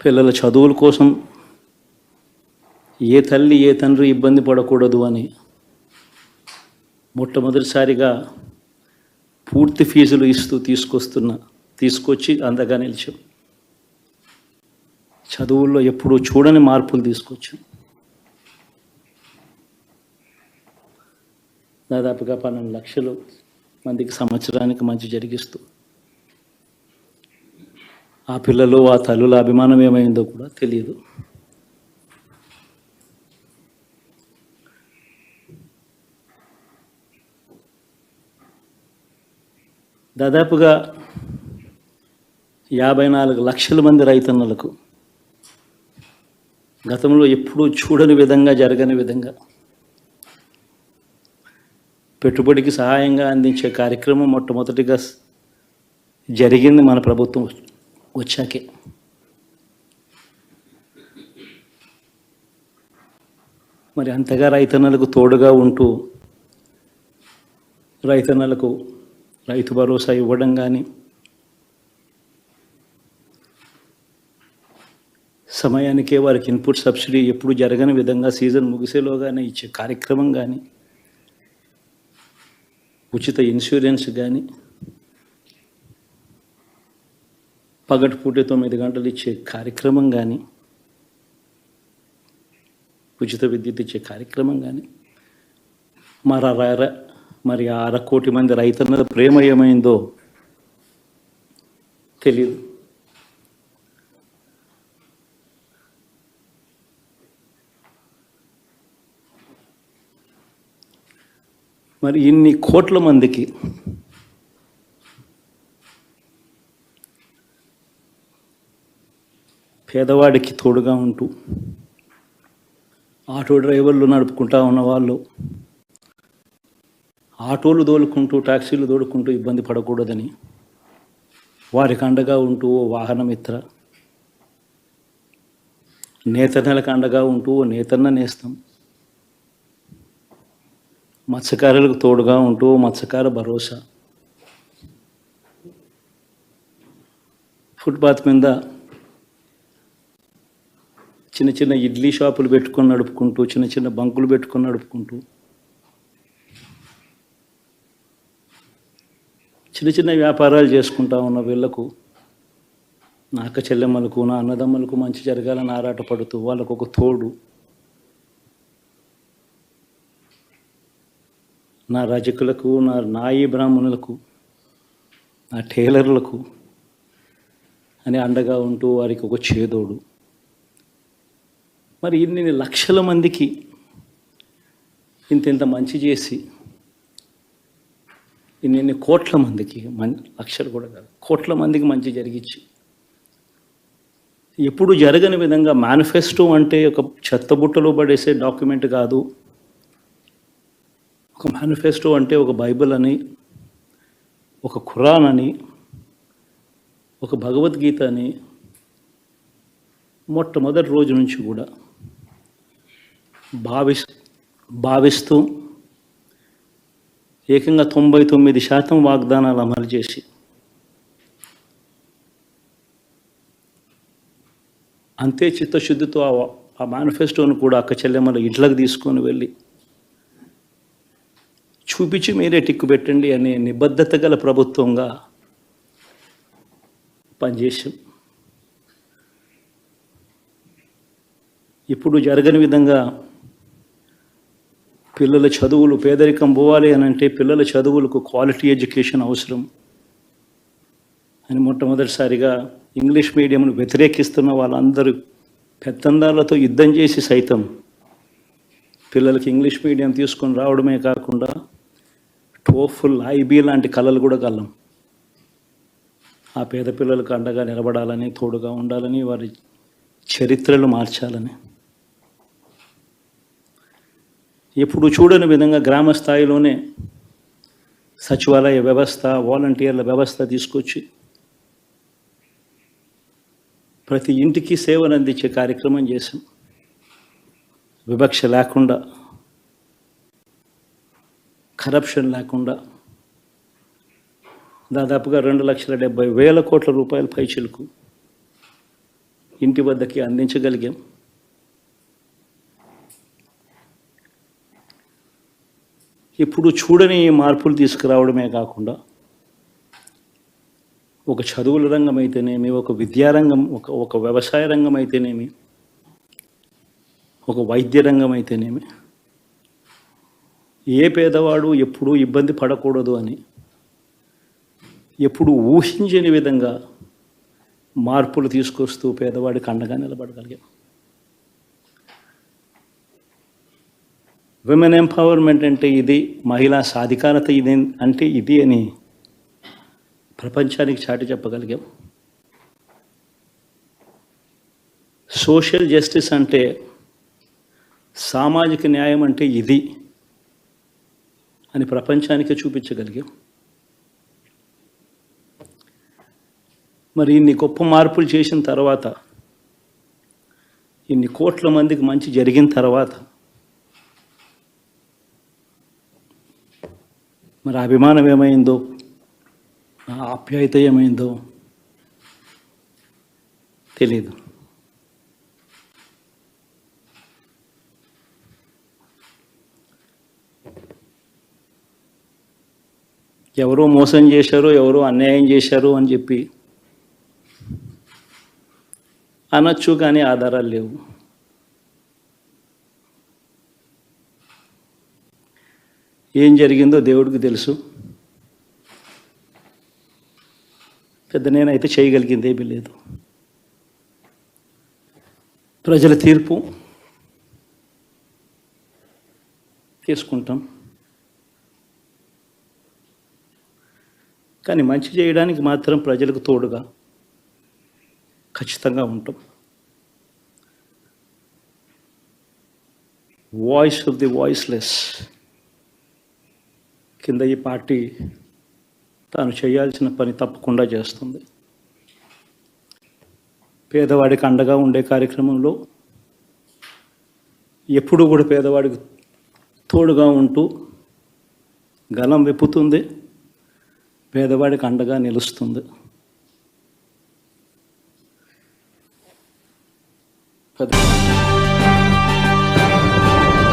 పిల్లల చదువుల కోసం ఏ తల్లి ఏ తండ్రి ఇబ్బంది పడకూడదు అని మొట్టమొదటిసారిగా పూర్తి ఫీజులు ఇస్తూ తీసుకొచ్చి అంతగా నిలిచాం. చదువుల్లో ఎప్పుడూ చూడని మార్పులు తీసుకొచ్చాం. దాదాపుగా 12 లక్షలు మందికి సంవత్సరానికి మంచి జరిగిస్తూ ఆ పిల్లలు ఆ తల్లుల అభిమానం ఏమైందో కూడా తెలియదు. దాదాపుగా 54 లక్షల మంది రైతన్నలకు గతంలో ఎప్పుడూ చూడని విధంగా జరగని విధంగా పెట్టుబడికి సహాయంగా అందించే కార్యక్రమం మొట్టమొదటిగా జరిగింది మన ప్రభుత్వం వచ్చాకే. మరి అంతగా రైతన్నలకు తోడుగా ఉంటూ రైతన్నలకు రైతు భరోసా ఇవ్వడం కానీ, సమయానికే వారికి ఇన్పుట్ సబ్సిడీ ఎప్పుడు జరగని విధంగా సీజన్ ముగిసేలోగానే ఇచ్చే కార్యక్రమం కానీ, ఉచిత ఇన్సూరెన్స్ కానీ, పగటిపూట 9 గంటలు ఇచ్చే కార్యక్రమం కానీ, ఉచిత విద్యుత్ ఇచ్చే కార్యక్రమం కానీ, మరి 1/2 కోటి మంది రైతన్నల ప్రేమ ఏమైందో తెలియదు. మరి ఇన్ని కోట్ల మందికి పేదవాడికి తోడుగా ఉంటూ ఆటో డ్రైవర్లు నడుపుకుంటా ఉన్న వాళ్ళు ఆటోలు దోలుకుంటూ టాక్సీలు దోలుకుంటూ ఇబ్బంది పడకూడదని వారికి అండగా ఉంటూ ఓ వాహనమిత్ర, నేతన్నలకు అండగా ఉంటూ ఓ నేతన్న నేస్తం, మత్స్యకారులకు తోడుగా ఉంటూ మత్స్యకార భరోసా, ఫుట్పాత్ మీద చిన్న చిన్న ఇడ్లీ షాపులు పెట్టుకొని నడుపుకుంటూ, చిన్న చిన్న బంకులు పెట్టుకొని నడుపుకుంటూ, చిన్న చిన్న వ్యాపారాలు చేసుకుంటా ఉన్న వీళ్లకు, నా అక్క చెల్లెమ్మలకు, నా అన్నదమ్మలకు మంచి జరగాలని ఆరాటపడుతూ వాళ్ళకు ఒక తోడు, నా రజకులకు, నా నాయి బ్రాహ్మణులకు, నా టైలర్లకు అని అండగా ఉంటూ వారికి ఒక చేదోడు. మరి ఇన్ని లక్షల మందికి ఇంత మంచి చేసి, ఇన్ని కోట్ల మందికి, లక్షలు కూడా కాదు, కోట్ల మందికి మంచి జరిగించి, ఎప్పుడు జరగని విధంగా మేనిఫెస్టో అంటే ఒక చెత్తబుట్టలో పడేసే డాక్యుమెంట్ కాదు. ఒక మేనిఫెస్టో అంటే ఒక బైబిల్ అని, ఒక ఖురాన్ అని, ఒక భగవద్గీత అని మొట్టమొదటి రోజు నుంచి కూడా భావిస్తూ ఏకంగా 99% వాగ్దానాలు అమలు చేసి అంతే చిత్తశుద్ధితో ఆ మేనిఫెస్టోను కూడా అక్క చెల్లెమ్మల ఇంట్లోకి తీసుకొని వెళ్ళి చూపించి మీరే టిక్కు పెట్టండి అనే నిబద్ధత గల ప్రభుత్వంగా పనిచేసాం. ఇప్పుడు జరగని విధంగా పిల్లల చదువులు, పేదరికం పోవాలి అని అంటే పిల్లల చదువులకు క్వాలిటీ ఎడ్యుకేషన్ అవసరం అని మొట్టమొదటిసారిగా ఇంగ్లీష్ మీడియంను వ్యతిరేకిస్తున్న వాళ్ళందరూ పెత్తందారులతో యుద్ధం చేసి సైతం పిల్లలకి ఇంగ్లీష్ మీడియం తీసుకొని రావడమే కాకుండా టోఫుల్, ఐబీ లాంటి కళలు కూడా కలం. ఆ పేద పిల్లలకు అండగా నిలబడాలని, తోడుగా ఉండాలని, వారి చరిత్రలు మార్చాలని, ఎప్పుడు చూడని విధంగా గ్రామ స్థాయిలోనే సచివాలయ వ్యవస్థ, వాలంటీర్ల వ్యవస్థ తీసుకొచ్చి ప్రతి ఇంటికి సేవలు అందించే కార్యక్రమం చేశాం. వివక్ష లేకుండా, కరప్షన్ లేకుండా దాదాపుగా 2,70,000 కోట్ల రూపాయల పైచిలకు ఇంటి వద్దకి అందించగలిగాం. ఇప్పుడు చూడని మార్పులు తీసుకురావడమే కాకుండా ఒక చదువుల రంగం అయితేనేమి, ఒక విద్యారంగం, ఒక వ్యవసాయ రంగం అయితేనేమి, ఒక వైద్య రంగం అయితేనేమి, ఏ పేదవాడు ఎప్పుడూ ఇబ్బంది పడకూడదు అని ఎప్పుడు ఊహించని విధంగా మార్పులు తీసుకొస్తూ పేదవాడికి అండగా నిలబడగలిగాం. విమెన్ ఎంపవర్మెంట్ అంటే ఇది, మహిళా సాధికారత ఇది అంటే ఇది అని ప్రపంచానికి చాటి చెప్పగలిగాం. సోషల్ జస్టిస్ అంటే, సామాజిక న్యాయం అంటే ఇది అని ప్రపంచానికి చూపించగలిగాం. మరి ఇన్ని గొప్ప మార్పులు చేసిన తర్వాత, ఇన్ని కోట్ల మందికి మంచి జరిగిన తర్వాత మరి అభిమానం ఏమైందో, ఆప్యాయత ఏమైందో తెలీదు. ఎవరో మోసం చేశారు, ఎవరో అన్యాయం చేశారు అని చెప్పి అనొచ్చు, కానీ ఆధారాలు లేవు. ఏం జరిగిందో దేవుడికి తెలుసు. పెద్ద నేనైతే చేయగలిగింది ఏమీ లేదు. ప్రజల తీర్పు తీసుకుంటాం, కానీ మంచి చేయడానికి మాత్రం ప్రజలకు తోడుగా ఖచ్చితంగా ఉంటాం. వాయిస్ ఆఫ్ ది వాయిస్లెస్ కింద ఈ పార్టీ తాను చేయాల్సిన పని తప్పకుండా చేస్తుంది. పేదవాడికి అండగా ఉండే కార్యక్రమంలో ఎప్పుడూ కూడా పేదవాడికి తోడుగా ఉంటూ గలం విప్పుతుంది, పేదవాడికి అండగా నిలుస్తుంది. పెద్ద